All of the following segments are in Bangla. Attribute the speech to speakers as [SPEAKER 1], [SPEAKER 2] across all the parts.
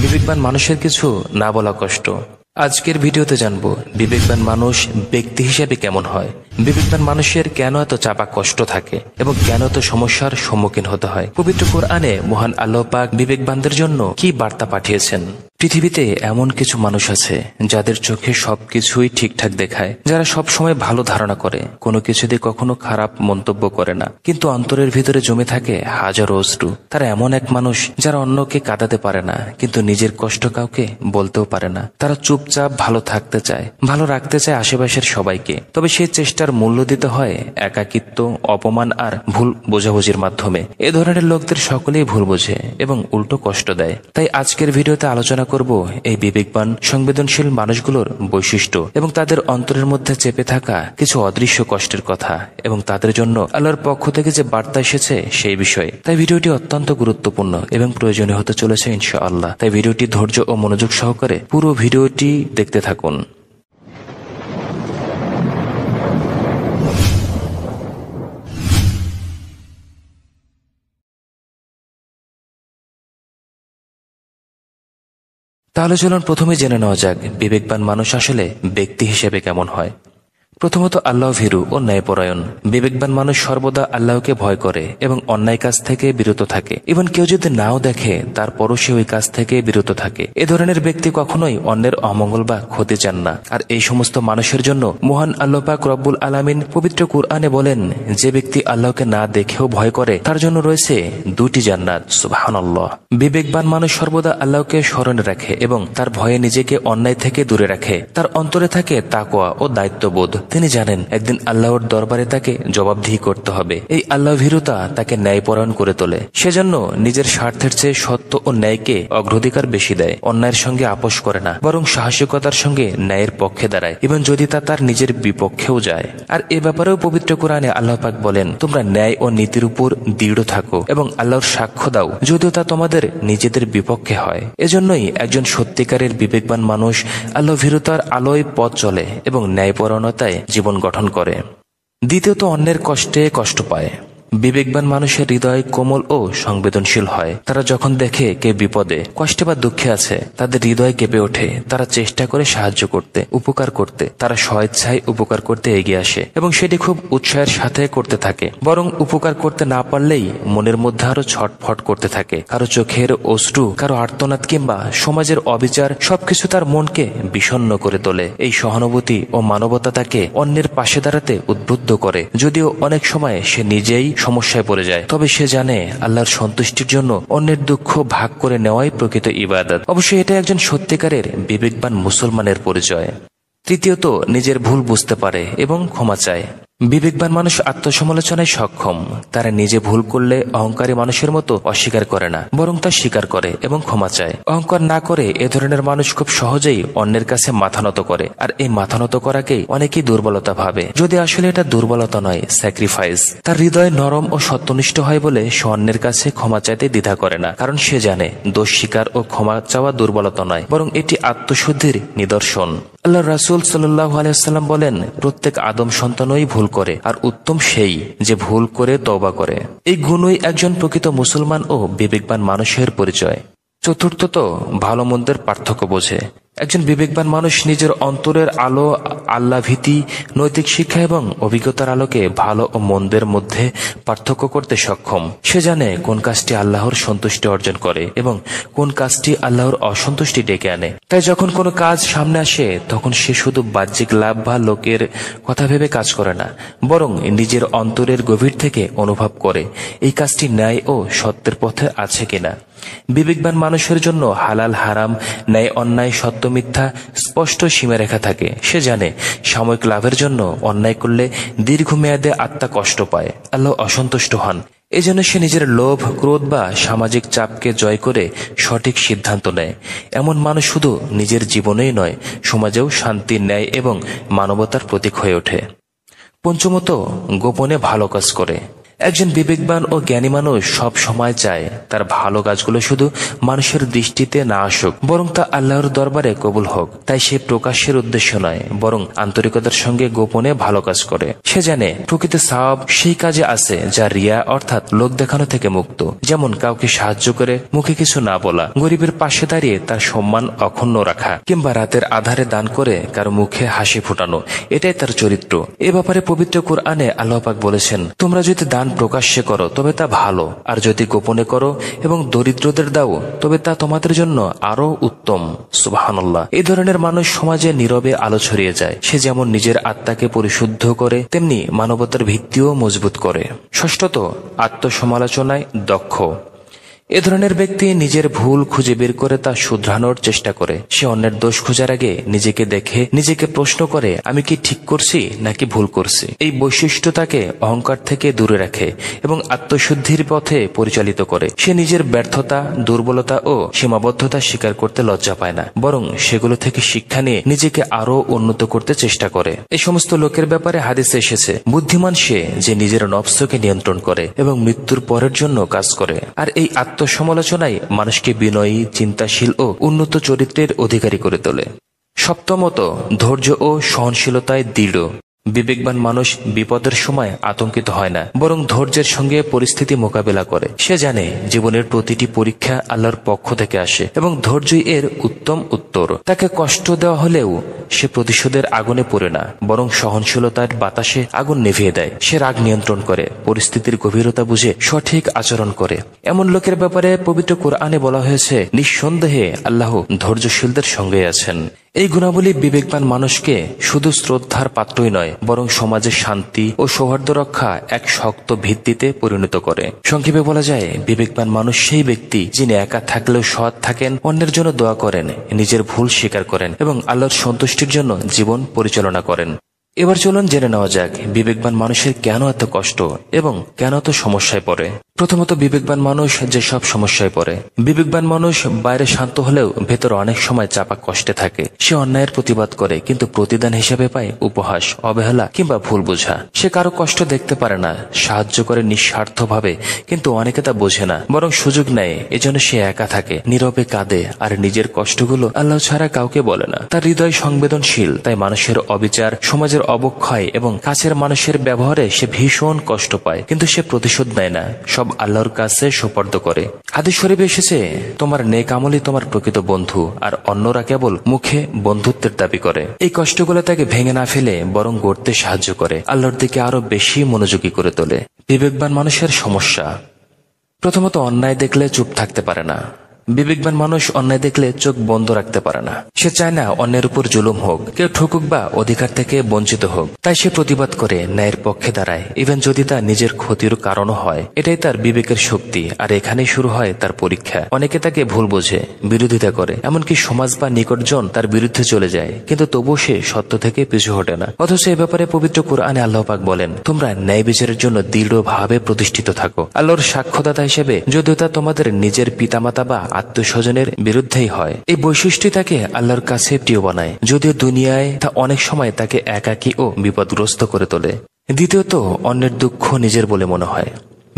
[SPEAKER 1] বিবেকবান মানুষের কিছু না বলা কষ্ট। আজকের ভিডিওতে জানবো বিবেকবান মানুষ ব্যক্তি হিসেবে কেমন হয়, বিবেকবান মানুষের কেন এত চাপা কষ্ট থাকে এবং কেন এত সমস্যার সম্মুখীন হতে হয়। পবিত্র কোরআনে মহান আল্লাহ পাক বিবেকবানদের জন্য কি বার্তা পাঠিয়েছেন। পৃথিবীতে এমন কিছু মানুষ আছে যাদের চোখে সবকিছুই ঠিকঠাক দেখায়, যারা সব সময় ভালো ধারণা করে, কোনো কিছুতে কখনো খারাপ মন্তব্য করে না, কিন্তু অন্তরের ভিতরে জমে থাকে হাজারো অশ্রু। তারা এমন এক মানুষ যারা অন্যকে কাঁদাতে পারে না, কিন্তু নিজের কষ্ট কাউকে বলতেও পারে না। তারা চুপচাপ ভালো থাকতে চায়, ভালো রাখতে চায় আশেপাশের সবাইকে, তবে সেই চেষ্টার মূল্য দিতে হয় একাকিত্ব, অপমান আর ভুল বোঝাবুঝির মাধ্যমে। এ ধরনের লোকদের সকলেই ভুল বোঝে এবং উল্টো কষ্ট দেয়। তাই আজকের ভিডিওতে আলোচনা করব এই বিবেকবান সংবেদনশীল মানুষগুলোর বৈশিষ্ট্য এবং তাদের অন্তরের মধ্যে চেপে থাকা কিছু অদৃশ্য কষ্টের কথা এবং তাদের জন্য আল্লাহর পক্ষ থেকে যে বার্তা এসেছে সেই বিষয়ে। তাই ভিডিওটি অত্যন্ত গুরুত্বপূর্ণ এবং প্রয়োজনীয় হতে চলেছে ইনশাআল্লাহ। তাই ভিডিওটি ধৈর্য ও মনোযোগ সহকারে পুরো ভিডিওটি দেখতে থাকুন। তাহলে চলুন প্রথমে জেনে নেওয়া যাক বিবেকবান মানুষ আসলে ব্যক্তি হিসেবে কেমন হয়। প্রথমত আল্লাহ ভীরু ও ন্যায়পরায়ণ। বিবেকবান মানুষ সর্বদা আল্লাহকে ভয় করে এবং অন্যায় কাজ থেকে বিরত থাকে। এবং কেউ যদি নাও দেখে তারপরও সে ওই কাজ থেকে বিরত থাকে। এ ধরনের ব্যক্তি কখনোই অন্যের অমঙ্গল বা ক্ষতি চান না। আর এই সমস্ত মানুষের জন্য মহান আল্লাহ পাক রব্বুল আলামিন পবিত্র কুরআনে বলেন, যে ব্যক্তি আল্লাহকে না দেখেও ভয় করে তার জন্য রয়েছে দুটি জান্নাত। সুবহানাল্লাহ। বিবেকবান মানুষ সর্বদা আল্লাহকে স্মরণে রাখে এবং তার ভয়ে নিজেকে অন্যায় থেকে দূরে রাখে। তার অন্তরে থাকে তাকওয়া ও দায়িত্ববোধ। তিনি জানেন একদিন আল্লাহর দরবারে তাকে জবাবদিহি করতে হবে। এই আল্লাহ ভীরুতা তাকে ন্যায়পরায়ণ করে তোলে। সেজন্য নিজের স্বার্থের চেয়ে সত্য ও ন্যায়কে অগ্রাধিকার বেশি দেয়। অন্যায়ের সঙ্গে আপোষ করে না, বরং সাহসিকতার সঙ্গে ন্যায়ের পক্ষে দাঁড়ায়, এবং যদি তা তার নিজের বিপক্ষেও যায়। আর এ ব্যাপারেও পবিত্র কোরআনে আল্লাহ পাক বলেন, তোমরা ন্যায় ও নীতির উপর দৃঢ় থাকো এবং আল্লাহর সাক্ষ্য দাও, যদিও তা তোমাদের নিজেদের বিপক্ষে হয়। এজন্যই একজন সত্যিকারের বিবেকবান মানুষ আল্লাহ ভীরুতার আলোয় পথ চলে এবং ন্যায়পরায়ণতায় জীবন গঠন করে। দ্বিতীয়ত, অন্যের কষ্টে কষ্ট পায়। বিবেকবান মানুষের হৃদয় কোমল ও সংবেদনশীল হয়। তারা যখন দেখে কে বিপদে, কষ্টে বা দুঃখে আছে, তাদের হৃদয় কেঁপে ওঠে। তারা চেষ্টা করে সাহায্য করতে, উপকার করতে। তারা স্বেচ্ছায় উপকার করতে এগিয়ে আসে এবং সেটি খুব উৎসাহের সাথে করতে থাকে। বরং উপকার করতে না পারলেই মনের মধ্যে আরো ছটফট করতে থাকে। কারো চোখের অশ্রু, কারো আর্তনাদ কিংবা সমাজের অবিচার সবকিছু তার মনকে বিষণ্ণ করে তোলে। এই সহানুভূতি ও মানবতা তাকে অন্যের পাশে দাঁড়াতে উদ্বুদ্ধ করে। যদিও অনেক সময় সে নিজেই সমস্যায় পড়ে যায়, তবে সে জানে আল্লাহর সন্তুষ্টির জন্য অন্যের দুঃখ ভাগ করে নেওয়াই প্রকৃত ইবাদত। অবশ্যই এটা একজন সত্যিকারের বিবেকবান মুসলমানের পরিচয়। তৃতীয়ত, নিজের ভুল বুঝতে পারে এবং ক্ষমা চায়। বিবেকবান মানুষ আত্মসমালোচনায় সক্ষম। তারা নিজে ভুল করলে অহংকারী মানুষের মতো অস্বীকার করে না, বরং তা স্বীকার করে এবং ক্ষমা চায়। অহংকার না করে এ ধরনের মানুষ খুব সহজেই অন্যের কাছে মাথা নত করে। আর এই মাথা নত করাকেই অনেকেই দুর্বলতা ভাবে, যদি আসলে এটা দুর্বলতা নয়, স্যাক্রিফাইস। তার হৃদয় নরম ও সত্যনিষ্ঠ হয় বলে সে অন্যের কাছে ক্ষমা চাইতে দ্বিধা করে না, কারণ সে জানে দোষ স্বীকার ও ক্ষমা চাওয়া দুর্বলতা নয়, বরং এটি আত্মশুদ্ধির নিদর্শন। আল্লাহ রাসূল সাল্লাল্লাহু আলাইহি ওয়াসাল্লাম বলেন, প্রত্যেক আদম সন্তানই ভুল করে, আর উত্তম সেই যে ভুল করে তওবা করে। এই গুণই একজন প্রকৃত মুসলমান ও বিবেকবান মানুষের পরিচয়। চতুর্থত, ভালো মন্দের পার্থক্য বোঝে। একজন বিবেকবান মানুষ নিজের অন্তরের আলো, আল্লাহ ভীতি, নৈতিক শিক্ষা এবং অভিজ্ঞতার আলোকে ভালো ও মন্দের মধ্যে পার্থক্য করতে সক্ষম। সে জানে কোন কাজটি আল্লাহর সন্তুষ্টি অর্জন করে এবং কোন কাজটি আল্লাহর অসন্তুষ্টি ডেকে আনে। তাই যখন কোনো কাজ সামনে আসে তখন সে শুধু বাহ্যিক লাভ বা লোকের কথা ভেবে কাজ করে না, বরং নিজের অন্তরের গভীর থেকে অনুভব করে এই কাজটি ন্যায় ও সত্যের পথে আছে কিনা। বিবেকবান মানুষের জন্য হালাল হারাম, ন্যায় অন্যায়, সত্য মিথ্যা স্পষ্ট সীমারেখা থাকে। সে জানে সাময়িক লাভের জন্য অন্যায় করলে দীর্ঘমেয়াদে আত্মা কষ্ট পায়, আল্লাহ অসন্তুষ্ট হন। এজন্য সে নিজের লোভ, ক্রোধ বা সামাজিক চাপকে জয় করে সঠিক সিদ্ধান্ত নেয়। এমন মানুষ শুধু নিজের জীবনেই নয়, সমাজেও শান্তি, ন্যায় এবং মানবতার প্রতীক হয়ে ওঠে। পঞ্চমত, গোপনে ভালো কাজ করে। একজন বিবেকবান ও জ্ঞানী মানুষ সব সময় চায় তার ভালো কাজগুলো শুধু মানুষের দৃষ্টিতে না আসুক, বরং তা আল্লাহর দরবারে কবুল হোক। তাই সে প্রকাশের উদ্দেশ্য নয়, বরং আন্তরিকতার সঙ্গে গোপনে ভালো কাজ করে। সে জানে প্রকৃত সওয়াব সেই কাজে আছে যা রিয়া অর্থাৎ লোক দেখানো থেকে মুক্ত। যেমন কাউকে সাহায্য করে মুখে কিছু না বলা, গরিবের পাশে দাঁড়িয়ে তার সম্মান অক্ষুণ্ণ রাখা, কিংবা রাতের আধারে দান করে কারো মুখে হাসি ফোটানো, এটাই তার চরিত্র। এ ব্যাপারে পবিত্র কোরআনে আল্লাহ পাক বলেছেন, তোমরা যদি দান প্রকাশ্যে করো তবে তা ভালো, আর যদি গোপনে করো এবং দরিদ্রদের দাও তবে তা তোমাদের জন্য আরো উত্তম। সুবহানাল্লাহ। এই ধরনের মানুষ সমাজে নীরবে আলো ছড়িয়ে যায়। সে যেমন নিজের আত্মাকে পরিশুদ্ধ করে, তেমনি মানবতার ভিত্তিও মজবুত করে। ষষ্ঠত, আত্মসমালোচনায় দক্ষ। এ ধরনের ব্যক্তি নিজের ভুল খুঁজে বের করে তা শুধরানোর চেষ্টা করে। সে অন্যের দোষ খোঁজার আগে নিজেকে দেখে নিজেকে প্রশ্ন করে, আমি কি ঠিক করছি নাকি ভুল করছি। এই বৈশিষ্ট্য তাকে অহংকার থেকে দূরে রাখে এবং আত্মশুদ্ধির পথে পরিচালিত করে। সে নিজের ব্যর্থতা, দুর্বলতা ও সীমাবদ্ধতা স্বীকার করতে লজ্জা পায় না, বরং সেগুলো থেকে শিক্ষা নিয়ে নিজেকে আরো উন্নত করতে চেষ্টা করে। এই সমস্ত লোকের ব্যাপারে হাদিসে এসেছে, বুদ্ধিমান সে যে নিজের নফসকে নিয়ন্ত্রণ করে এবং মৃত্যুর পরের জন্য কাজ করে। আর এই আত্মসমালোচনায় মানুষকে বিনয়ী, চিন্তাশীল ও উন্নত চরিত্রের অধিকারী করে তোলে। সপ্তমত, ধৈর্য ও সহনশীলতায় দৃঢ়। বিবেকবান মানুষ বিপদের সময় আতঙ্কিত হয় না, বরং ধৈর্যের সঙ্গে পরিস্থিতি মোকাবেলা করে। সে জানে জীবনের প্রতিটি পরীক্ষা আল্লাহর পক্ষ থেকে আসে এবং ধৈর্যই এর উত্তম উত্তর। তাকে কষ্ট দেওয়া হলেও সে প্রতিশোধের আগুনে পড়ে না, বরং সহনশীলতার বাতাসে আগুন নিভিয়ে দেয়। সে রাগ নিয়ন্ত্রণ করে, পরিস্থিতির গভীরতা বুঝে সঠিক আচরণ করে। এমন লোকের ব্যাপারে পবিত্র কোরআনে বলা হয়েছে, নিঃসন্দেহে আল্লাহ ধৈর্যশীলদের সঙ্গে আছেন। এই গুণাবলী বিবেকবান মানুষকে শুধু শ্রদ্ধার পাত্রই নয়, বরং সমাজের শান্তি ও সৌহার্দ্য রক্ষা এক শক্ত ভিত্তিতে পরিণত করে। সংক্ষেপে বলা যায়, বিবেকবান মানুষ সেই ব্যক্তি যিনি একা থাকলেও সৎ থাকেন, অন্যের জন্য দোয়া করেন, নিজের ভুল স্বীকার করেন এবং আল্লাহর সন্তুষ্টির জন্য জীবন পরিচালনা করেন। এবার চলুন জেনে নেওয়া যাক বিবেকবান মানুষের কেন এত কষ্ট এবং কেন এত সমস্যায় পড়ে। প্রথমত, বিবেকবান মানুষ যে সব সমস্যায় পড়ে। বিবেকবান মানুষ বাইরে শান্ত হলেও ভেতর অনেক সময় চাপা কষ্টে থাকে। সে অন্যায়ের প্রতিবাদ করে, কিন্তু প্রতিদান হিসেবে পায় উপহাস, অবহেলা কিংবা ভুল বোঝা। সে কারো কষ্ট দেখতে পারে না, সাহায্য করে নিঃস্বার্থভাবে, কিন্তু অনেকে তা বোঝে না, বরং সুযোগ নেয়। এজন্য সে একা থাকে, নীরবে কাঁদে আর নিজের কষ্টগুলো আল্লাহ ছাড়া কাউকে বলে না। তার হৃদয় সংবেদনশীল, তাই মানুষের অবিচার, সমাজের অবক্ষয় এবং কাছের মানুষের ব্যবহারে সে ভীষণ কষ্ট পায়, কিন্তু সে প্রতিশোধ নেয় না, সব আল্লাহর কাছে সুপর্দ করে। হাদিস শরীফে এসেছে, তোমার নেক আমলই তোমার প্রকৃত বন্ধু, আর অন্যরা কেবল মুখে বন্ধুত্বের দাবি করে। এই কষ্টগুলো তাকে ভেঙে না ফেলে বরং গড়তে সাহায্য করে, আল্লাহর দিকে আরো বেশি মনোযোগী করে তোলে। বিবেকবান মানুষের সমস্যা। প্রথমত, অন্যায় দেখলে চুপ থাকতে পারে না। বিবেকবান মানুষ অন্যায় দেখলে চোখ বন্ধ রাখতে পারে না। সে চায় না অন্যের উপর জুলুম হোক, কেউ ঠকুক বা অধিকার থেকে বঞ্চিত হোক। তাই সে প্রতিবাদ করে, ন্যায়ের পক্ষে দাঁড়ায়, ইভেন যদি তা নিজের ক্ষতির কারণও হয়। এটাই তার বিবেকের শক্তি, আর এখানেই শুরু হয় তার পরীক্ষা। অনেকে তাকে ভুল বোঝে, বিরোধিতা করে, এমনকি সমাজ বা নিকটজন তার বিরুদ্ধে চলে যায়, কিন্তু তবুও সে সত্য থেকে পিছু হটে না। অথচ এ ব্যাপারে পবিত্র কোরআনে আল্লাহ পাক বলেন, তোমরা ন্যায় বিচারের জন্য দৃঢ়ভাবে প্রতিষ্ঠিত থাকো। আল্লাহর সাক্ষ্যদাতা হিসেবে যদিও তা তোমাদের নিজের পিতামাতা বা আত্মস্বজনের বিরুদ্ধেই হয়। এই বৈশিষ্ট্য তাকে আল্লাহর কাছে প্রিয় বানায়, যদিও দুনিয়ায় তা অনেক সময় তাকে একাকী ও বিপদগ্রস্ত করে তোলে। দ্বিতীয়ত, অন্যের দুঃখ নিজের বলে মনে হয়।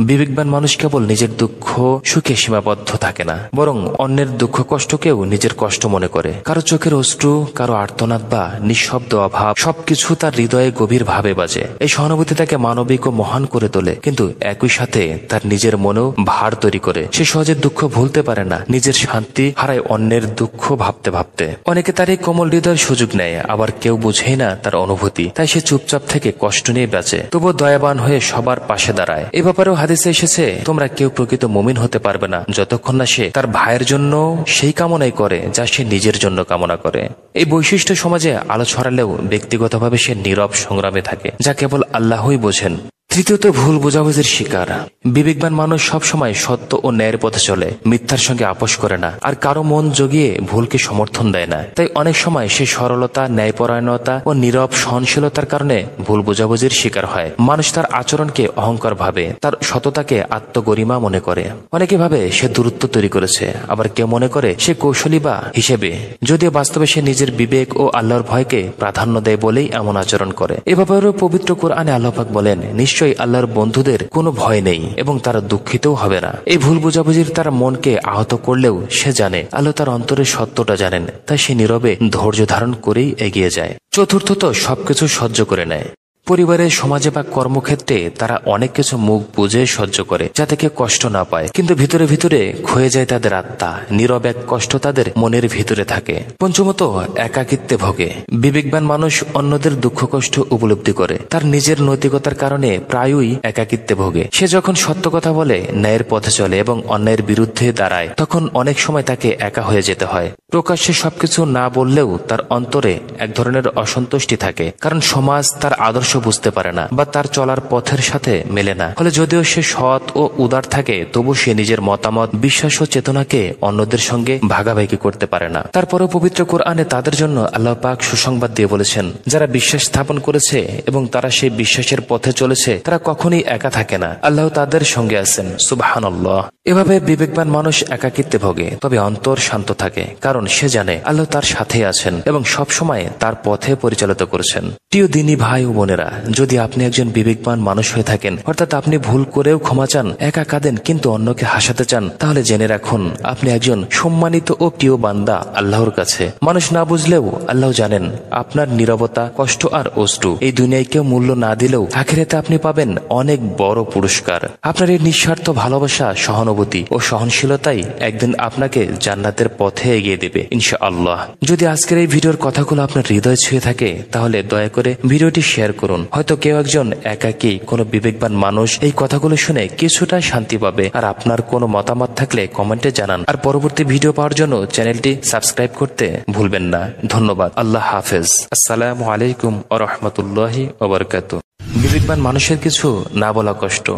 [SPEAKER 1] বিবেকবান মানুষ কেবল নিজের দুঃখ সুখে সীমাবদ্ধ থাকে না, বরং অন্যের দুঃখ কষ্টকেও নিজের কষ্ট মনে করে। কারো চোখের অশ্রু, কারো আর্তনাদ বা নিঃশব্দ অভাব, সবকিছু তার হৃদয়ে গভীর ভাবে বাজে। এই সহানুভূতি তাকে মানবিক ও মহান করে তোলে, কিন্তু একই সাথে তার নিজের মনেও ভার তৈরি করে। সে সহজে দুঃখ ভুলতে পারে না, নিজের শান্তি হারায় অন্যের দুঃখ ভাবতে ভাবতে। অনেকে তার এই কোমল হৃদয়ের সুযোগ নেয়, আবার কেউ বুঝেই না তার অনুভূতি, তাই সে চুপচাপ থেকে কষ্ট নিয়ে বাঁচে, তবুও দয়াবান হয়ে সবার পাশে দাঁড়ায়। এ ব্যাপারেও হাদিসে এসেছে, তোমরা কেউ প্রকৃত মুমিন হতে পারবে না যতক্ষণ না সে তার ভাইয়ের জন্য সেই কামনাই করে যা সে নিজের জন্য কামনা করে। এই বৈশিষ্ট্য সমাজে আলো ছড়ালেও ব্যক্তিগতভাবে সে নীরব সংগ্রামে থাকে, যা কেবল আল্লাহই বোঝেন। তৃতীয়ত, ভুল বোঝাবুঝির শিকার। বিবেকবান মানুষ সবসময় সত্য ও ন্যায়ের পথে চলে, মিথ্যার সঙ্গে আপোষ করে না, আর কারো মন জগিয়ে ভুলকে সমর্থন দেয় না। তাই অনেক সময় সে সরলতা, ন্যায়পরায়ণতা ও নীরব সহনশীলতার কারণে ভুল বোঝাবুঝির শিকার হয়। মানুষ তার আচরণকে অহংকার ভাবে, তার সততাকে আত্মগরিমা মনে করে। অনেকে ভাবে সে দূরত্ব তৈরি করেছে, আবার কেউ মনে করে সে কৌশলী বা হিসেবে, যদিও বাস্তবে সে নিজের বিবেক ও আল্লাহর ভয়কে প্রাধান্য দেয় বলেই এমন আচরণ করে। এ ব্যাপারেও পবিত্র কোরআনে আল্লাহ পাক বলেন, নিশ্চয় নিশ্চয়ই আল্লাহর বন্ধুদের কোনো ভয় নেই এবং তারা দুঃখিতও হবে না। এই ভুল বোঝাবুঝির তার মনকে আহত করলেও সে জানে আল্লাহ তার অন্তরের সত্যটা জানেন, তাই সে নীরবে ধৈর্য ধারণ করেই এগিয়ে যায়। চতুর্থত, সবকিছু সহ্য করে নেয়। পরিবারে, সমাজে বা কর্মক্ষেত্রে তারা অনেক কিছু মুখ বুঝে সহ্য করে যাতে কেউ কষ্ট না পায়, কিন্তু ভিতরে ভিতরে ক্ষয়ে যায় তাদের আত্মা। নীরব এক কষ্ট তাদের মনের ভিতরে থাকে। পঞ্চমত, একাকিত্বে ভোগে। বিবেকবান মানুষ অন্যদের দুঃখ কষ্ট উপলব্ধি করে, তার নিজের নৈতিকতার কারণে প্রায়ই একাকিত্বে ভোগে। সে যখন সত্য কথা বলে, ন্যায়ের পথে চলে এবং অন্যায়ের বিরুদ্ধে দাঁড়ায়, তখন অনেক সময় তাকে একা হয়ে যেতে হয়। প্রকাশ্যে সবকিছু না বললেও তার অন্তরে এক ধরনের অসন্তুষ্টি থাকে, কারণ সমাজ তার আদর্শ বুঝতে পারে না বা তার চলার পথের সাথে মেলে না। ফলে যদিও সে সৎ ও উদার থাকে, তবু সে নিজের মতামত, বিশ্বাস ও চেতনাকে অন্যদের সঙ্গে ভাগাভাগি করতে পারে না। তারপরেও পবিত্র কোরআনে তাদের জন্য আল্লাহ পাক সুসংবাদ দিয়ে বলেছেন, যারা বিশ্বাস স্থাপন করেছে এবং তারা সেই বিশ্বাসের পথে চলেছে, তারা কখনোই একা থাকে না, আল্লাহ তাদের সঙ্গে আছেন। সুবহানাল্লাহ। এভাবে বিবেকবান মানুষ একাকিত্বে ভোগে, তবে অন্তর শান্ত থাকে, কারণ সে জানে আল্লাহ তার সাথে আছেন এবং সব সময় তার পথে পরিচালিত করেছেন। প্রিয় দিনী ভাই ও বোনেরা, যদি আপনি একজন বিবেকবান মানুষ হয়ে থাকেন, অর্থাৎ আপনি ভুল করেও ক্ষমা চান, একা কাঁদেন কিন্তু অন্যকে হাসাতে চান, তাহলে জেনে রাখুন আপনি একজন সম্মানিত ও প্রিয় বান্দা আল্লাহর কাছে। মানুষ না বুঝলেও আল্লাহ জানেন আপনার নীরবতা, কষ্ট আর অশ্রু এই দুনিয়ায় কেউ মূল্য না দিলেও আখিরাতে আপনি পাবেন অনেক বড় পুরস্কার। আপনার এই নিঃস্বার্থ ভালোবাসা, সহানুভূতি ও সহনশীলতাই একদিন আপনাকে জান্নাতের পথে এগিয়ে দেবে ইনশাআল্লাহ। যদি আজকের এই ভিডিওর কথাগুলো আপনার হৃদয় ছুঁয়ে থাকে, তাহলে দয়া করে ভিডিওটি শেয়ার করুন। হয়তো কেউ একজন একাকী কোনো বিবেকবান মানুষ এই কথাগুলো শুনে কিছুটা শান্তি পাবে। আর আপনার কোনো মতামত থাকলে কমেন্টে জানান। আর পরবর্তী ভিডিও পাওয়ার জন্য চ্যানেলটি সাবস্ক্রাইব করতে ভুলবেন না। ধন্যবাদ। আল্লাহ হাফেজ। আসসালামু আলাইকুম ওয়া রাহমাতুল্লাহি ওয়া বারাকাতুহু। বিবেকবান মানুষের কিছু না বলা কষ্ট।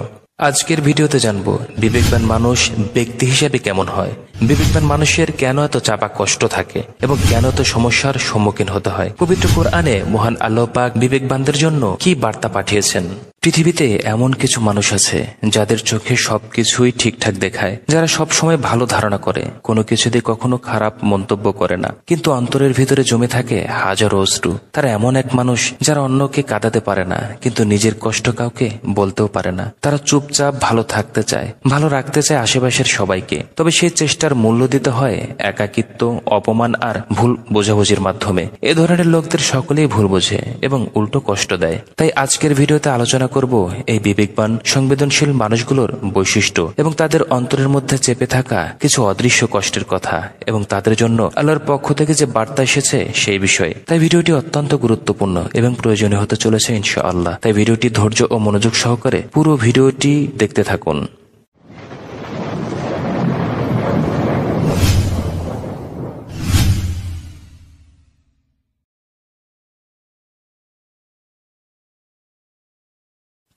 [SPEAKER 1] আজকের ভিডিওতে জানবো বিবেকবান মানুষ ব্যক্তি হিসেবে কেমন হয়, বিবেকবান মানুষের কেন এত চাপা কষ্ট থাকে এবং কেন এত সমস্যার সম্মুখীন হতে হয়। পবিত্র কোরআনে মহান আল্লাহ পাক বিবেকবানদের জন্য কি বার্তা পাঠিয়েছেন। পৃথিবীতে এমন কিছু মানুষ আছে যাদের চোখে সবকিছুই ঠিকঠাক দেখায়, যারা সব সময় ভালো ধারণা করে, কোনো কিছুতে কখনো খারাপ মন্তব্য করে না, কিন্তু অন্তরের ভিতরে জমে থাকে হাজারো অশ্রু। তারা এমন এক মানুষ যারা অন্যকে কাঁদাতে পারে না, কিন্তু নিজের কষ্ট কাউকে বলতেও পারে না। তারা চুপচাপ ভালো থাকতে চায়, ভালো রাখতে চায় আশেপাশের সবাইকে, তবে সেই চেষ্টার মূল্য দিতে হয় একাকিত্ব, অপমান আর ভুল বোঝাবুঝির মাধ্যমে। এ ধরনের লোকদের সকলেই ভুল বোঝে এবং উল্টো কষ্ট দেয়। তাই আজকের ভিডিওতে আলোচনা করব এই বিবেকবান সংবেদনশীল মানুষগুলোর বৈশিষ্ট্য এবং তাদের অন্তরের মধ্যে চেপে থাকা কিছু অদৃশ্য কষ্টের কথা এবং তাদের জন্য আল্লাহর পক্ষ থেকে যে বার্তা এসেছে সেই বিষয়ে। তাই ভিডিওটি অত্যন্ত গুরুত্বপূর্ণ এবং প্রয়োজনীয় হতে চলেছে ইনশাআল্লাহ। তাই ভিডিওটি ধৈর্য ও মনোযোগ সহকারে পুরো ভিডিওটি দেখতে থাকুন।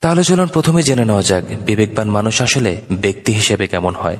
[SPEAKER 1] তাহলে চলুন প্রথমে জেনে নেওয়া যাক বিবেকবান মানুষ আসলে ব্যক্তি হিসেবে কেমন হয়।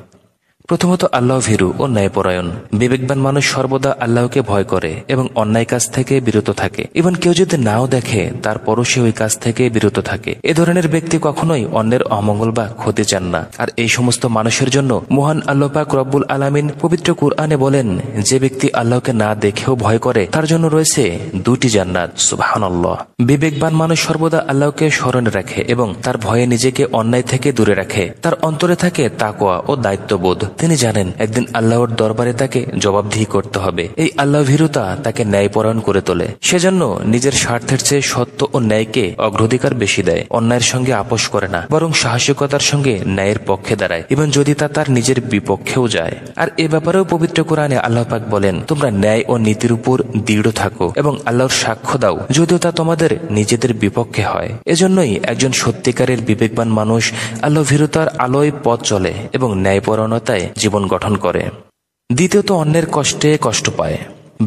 [SPEAKER 1] প্রথমত, আল্লাহ ভীরু ও ন্যায়পরায়ণ। বিবেকবান মানুষ সর্বদা আল্লাহকে ভয় করে এবং অন্যায় কাজ থেকে বিরত থাকে। এবং কেউ যদি নাও দেখে, তারপরও সে ওই কাজ থেকে বিরত থাকে। এ ধরনের ব্যক্তি কখনোই অন্যের অমঙ্গল বা ক্ষতি চান না। আর এই সমস্ত মানুষের জন্য মহান আল্লাহ পাক রব্বুল আলামিন পবিত্র কুরআনে বলেন, যে ব্যক্তি আল্লাহকে না দেখেও ভয় করে তার জন্য রয়েছে দুটি জান্নাত। সুবহানাল্লাহ। বিবেকবান মানুষ সর্বদা আল্লাহকে স্মরণে রাখে এবং তার ভয়ে নিজেকে অন্যায় থেকে দূরে রাখে। তার অন্তরে থাকে তাকওয়া ও দায়িত্ববোধ। তিনি জানেন একদিন আল্লাহর দরবারে তাকে জবাবদিহি করতে হবে। এই আল্লাহ ভীরুতা তাকে ন্যায়পরায়ণ করে তোলে। সেজন্য নিজের স্বার্থের চেয়ে সত্য ও ন্যায়কে অগ্রাধিকার বেশি দেয়। অন্যায়ের সঙ্গে আপোষ করে না, বরং সাহসিকতার সঙ্গে ন্যায়ের পক্ষে দাঁড়ায়, এবং যদি তা তার নিজের বিপক্ষেও যায়। আর এ ব্যাপারেও পবিত্র কোরআনে আল্লাহ পাক বলেন, তোমরা ন্যায় ও নীতির উপর দৃঢ় থাকো এবং আল্লাহর সাক্ষ্য দাও, যদিও তা তোমাদের নিজেদের বিপক্ষে হয়। এজন্যই একজন সত্যিকারের বিবেকবান মানুষ আল্লাহ ভীরুতার আলোয় পথ চলে এবং ন্যায়পরায়ণতায় জীবন গঠন করে। দ্বিতীয়ত, অন্যের কষ্টে কষ্ট পায়।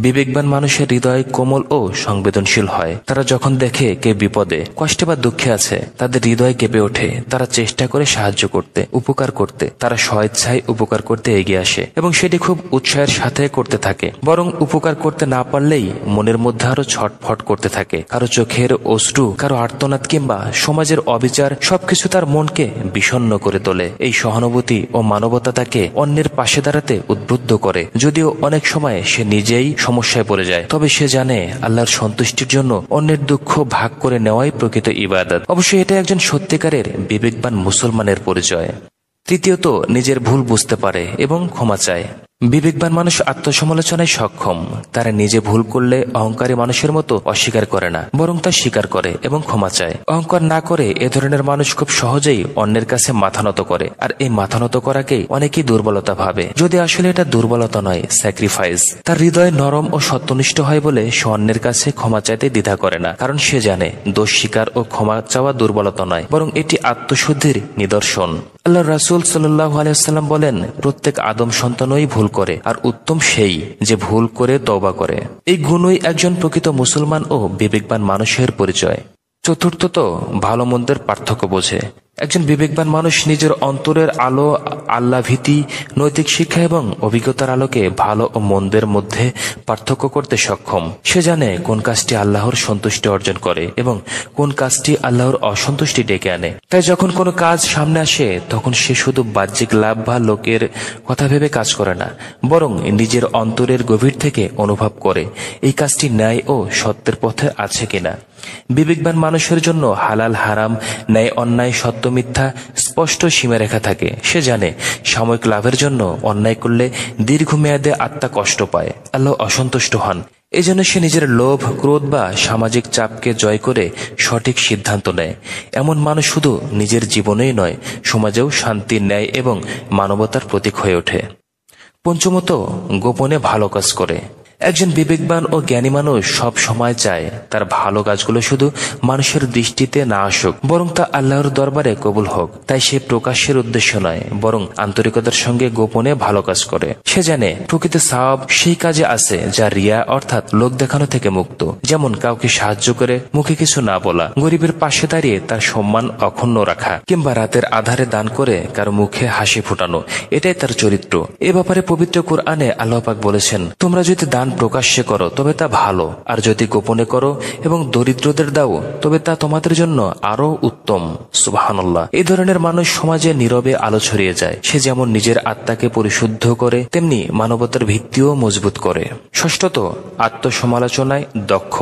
[SPEAKER 1] বিবেকবান মানুষের হৃদয় কোমল ও সংবেদনশীল হয়। তারা যখন দেখে কে বিপদে, কষ্টে বা দুঃখে আছে, তাদের হৃদয় কেঁপে ওঠে। তারা চেষ্টা করে সাহায্য করতে, উপকার করতে। তারা স্বেচ্ছায় উপকার করতে এগিয়ে আসে এবং সেটি খুব উৎসাহের সাথে করতে থাকে। বরং উপকার করতে না পারলেই মনের মধ্যে আরো ছটফট করতে থাকে। কারো চোখের অশ্রু, কারো আর্তনাদ কিংবা সমাজের অবিচার সবকিছু তার মনকে বিষণ্ণ করে তোলে। এই সহানুভূতি ও মানবতা তাকে অন্যের পাশে দাঁড়াতে উদ্বুদ্ধ করে, যদিও অনেক সময় সে নিজেই সমস্যায় পড়ে যায়, তবে সে জানে আল্লাহর সন্তুষ্টির জন্য অন্যের দুঃখ ভাগ করে নেওয়াই প্রকৃত ইবাদত। অবশ্যই এটা একজন সত্যিকারের বিবেকবান মুসলমানের পরিচয়। তৃতীয়ত, নিজের ভুল বুঝতে পারে এবং ক্ষমা চায়। বিবেকবান মানুষ আত্মসমালোচনায় সক্ষম। তারা নিজে ভুল করলে অহংকারী মানুষের মতো অস্বীকার করে না, বরং তা স্বীকার করে এবং ক্ষমা চায়। অহংকার না করে এ ধরনের মানুষ খুব সহজেই অন্যের কাছে মাথা নত করে, আর এই মাথা নত করাকেই অনেকেই দুর্বলতা ভাবে, যদি আসলে এটা দুর্বলতা নয়, স্যাক্রিফাইস। তার হৃদয় নরম ও সত্যনিষ্ঠ হয় বলে সে অন্যের কাছে ক্ষমা চাইতে দ্বিধা করে না, কারণ সে জানে দোষ স্বীকার ও ক্ষমা চাওয়া দুর্বলতা নয়, বরং এটি আত্মশুদ্ধির নিদর্শন। আল্লাহ রাসূল সাল্লাল্লাহু আলাইহি ওয়াসাল্লাম বলেন, প্রত্যেক আদম সন্তানই ভুল করে, আর উত্তম সেই যে ভুল করে তওবা করে। এই গুণই একজন প্রকৃত মুসলমান ও বিবেকবান মানুষের পরিচয়। চতুর্থত, ভালো মন্দের পার্থক্য বোঝে। একজন বিবেকবান মানুষ নিজের অন্তরের আলো, আল্লাহ ভীতি, নৈতিক শিক্ষা এবং অভিজ্ঞতার আলোকে ভালো ও মন্দের মধ্যে পার্থক্য করতে সক্ষম। সে জানে কোন কাজটি আল্লাহর সন্তুষ্টি অর্জন করে এবং কোন কাজটি আল্লাহর অসন্তুষ্টি ডেকে আনে। তাই যখন কোনো কাজ সামনে আসে তখন সে শুধু বাহ্যিক লাভ বা লোকের কথা ভেবে কাজ করে না, বরং নিজের অন্তরের গভীর থেকে অনুভব করে এই কাজটি ন্যায় ও সত্যের পথে আছে কিনা। বিবেকবান মানুষের জন্য হালাল হারাম, ন্যায় অন্যায়, সত্য মিথ্যা স্পষ্ট সীমারেখা থাকে। সে জানে সাময়িক লাভের জন্য অন্যায় করলে দীর্ঘমেয়াদে আত্মা কষ্ট পায়, আল্লাহ অসন্তুষ্ট হন। এজন্য সে নিজের লোভ, ক্রোধ বা সামাজিক চাপকে জয় করে সঠিক সিদ্ধান্ত নেয়। এমন মানুষ শুধু নিজের জীবনেই নয়, সমাজেও শান্তি, ন্যায় এবং মানবতার প্রতীক হয়ে ওঠে। পঞ্চমত, গোপনে ভালো কাজ করে। একজন বিবেকবান ও জ্ঞানী মানুষ সব সময় চায় তার ভালো কাজগুলো শুধু মানুষের দৃষ্টিতে না আসুক, বরং তা আল্লাহর দরবারে কবুল হোক। তাই সে প্রকাশের উদ্দেশ্য নয়, বরং আন্তরিকতার সঙ্গে গোপনে ভালো কাজ করে। সে জানে প্রকৃত সওয়াব সেই কাজে আছে যা রিয়া অর্থাৎ লোক দেখানো থেকে মুক্ত। যেমন কাউকে সাহায্য করে মুখে কিছু না বলা, গরিবের পাশে দাঁড়িয়ে তার সম্মান অক্ষুণ্ণ রাখা, কিংবা রাতের আধারে দান করে কারো মুখে হাসি ফোটানো, এটাই তার চরিত্র। এ ব্যাপারে পবিত্র কুরআনে আল্লাহ পাক বলেছেন, তোমরা যদি দান প্রকাশ্যে করো তবে তা ভালো, আর যদি গোপনে করো এবং দরিদ্রদের দাও তবে তা তোমাদের জন্য আরো উত্তম। সুবহানাল্লাহ। এই ধরনের মানুষ সমাজে নীরবে আলো ছড়িয়ে যায়। সে যেমন নিজের আত্মাকে পরিশুদ্ধ করে, তেমনি মানবতার ভিত্তিও মজবুত করে। ষষ্ঠত, আত্মসমালোচনায় দক্ষ।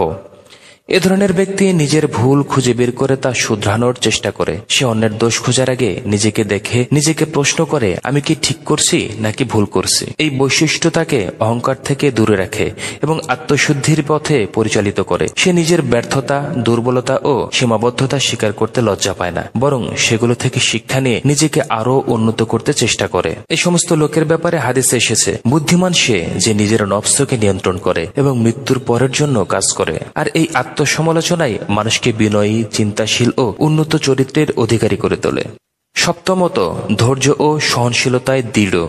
[SPEAKER 1] এ ধরনের ব্যক্তি নিজের ভুল খুঁজে বের করে তা শুধরানোর চেষ্টা করে। সে অন্যের দোষ খোঁজার আগে নিজেকে দেখে, নিজেকে প্রশ্ন করে, আমি কি ঠিক করছি নাকি ভুল করছি। এই বৈশিষ্ট্য তাকে অহংকার থেকে দূরে রাখে এবং আত্মশুদ্ধির পথে পরিচালিত করে। সে নিজের ব্যর্থতা, দুর্বলতা ও সীমাবদ্ধতা স্বীকার করতে লজ্জা পায় না, বরং সেগুলো থেকে শিক্ষা নিয়ে নিজেকে আরো উন্নত করতে চেষ্টা করে। এই সমস্ত লোকের ব্যাপারে হাদিসে এসেছে, বুদ্ধিমান সে যে নিজের নফসকে নিয়ন্ত্রণ করে এবং মৃত্যুর পরের জন্য কাজ করে। আর এই আত্মসমালোচনায় মানুষকে বিনয়ী, চিন্তাশীল ও উন্নত চরিত্রের অধিকারী করে তোলে। সপ্তমত, ধৈর্য ও সহনশীলতায় দৃঢ়।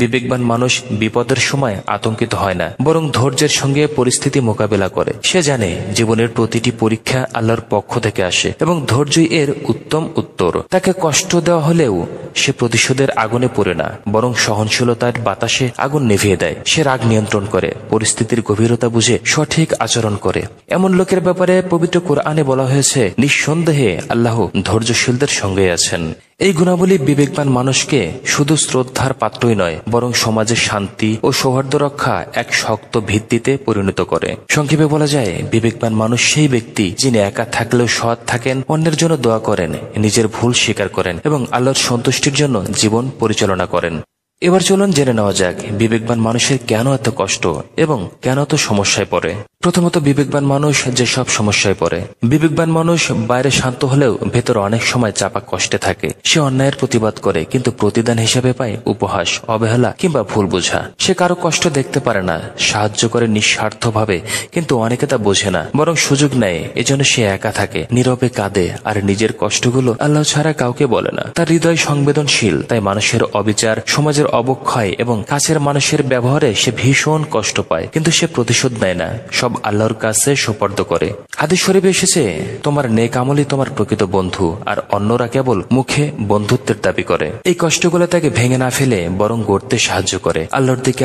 [SPEAKER 1] বিবেকবান মানুষ বিপদের সময় আতঙ্কিত হয় না, বরং ধৈর্যের সঙ্গে পরিস্থিতি মোকাবেলা করে। সে জানে জীবনের প্রতিটি পরীক্ষা আল্লাহর পক্ষ থেকে আসে এবং ধৈর্যই এর উত্তম উত্তর। তাকে কষ্ট দেওয়া হলেও সে প্রতিশোধের আগুনে পড়ে না, বরং সহনশীলতার বাতাসে আগুন নিভিয়ে দেয়। সে রাগ নিয়ন্ত্রণ করে, পরিস্থিতির গভীরতা বুঝে সঠিক আচরণ করে। এমন লোকের ব্যাপারে পবিত্র কোরআনে বলা হয়েছে, নিঃসন্দেহে আল্লাহ ধৈর্যশীলদের সঙ্গে আছেন। এই গুণাবলী বিবেকবান মানুষকে শুধু শ্রদ্ধার পাত্রই নয়, বরং সমাজের শান্তি ও সৌহার্দ্য রক্ষা এক শক্ত ভিত্তিতে পরিণত করে। সংক্ষেপে বলা যায়, বিবেকবান মানুষ সেই ব্যক্তি যিনি একা থাকলেও সৎ থাকেন, অন্যের জন্য দোয়া করেন, নিজের ভুল স্বীকার করেন এবং আল্লাহর সন্তুষ্টির জন্য জীবন পরিচালনা করেন। এবার চলুন জেনে নেওয়া যাক বিবেকবান মানুষের কেন এত কষ্ট এবং কেন এত সমস্যায় পড়ে। প্রথমত, বিবেকবান মানুষ যে সব সমস্যায় পড়ে। বিবেকবান মানুষ বাইরে শান্ত হলেও ভেতর অনেক সময় চাপা কষ্টে থাকে। সে অন্যায়ের প্রতিবাদ করে, কিন্তু প্রতিদান হিসেবে পায় উপহাস, অবহেলা কিংবা ভুল বোঝা। সে কারো কষ্ট দেখতে পারে না, সাহায্য করে নিঃস্বার্থভাবে, কিন্তু অনেকে তা বোঝে না, বরং সুযোগ নেয়। এজন্য সে একা থাকে, নীরবে কাঁদে আর নিজের কষ্টগুলো আল্লাহ ছাড়া কাউকে বলে না। তার হৃদয় সংবেদনশীল, তাই মানুষের অবিচার, সমাজের অবক্ষয় এবং কাছের মানুষের ব্যবহারে সে ভীষণ কষ্ট পায়, কিন্তু সে প্রতিশোধ নেয় না, সব আল্লাহর কাছে সুপর্দ করে। হাদিস শরীফে এসেছে, তোমার নেক আমলই তোমার প্রকৃত বন্ধু, আর অন্যরা কেবল মুখে বন্ধুত্বের দাবি করে। এই কষ্টগুলো তাকে ভেঙে না ফেলে বরং গড়তে সাহায্য করে, আল্লাহর দিকে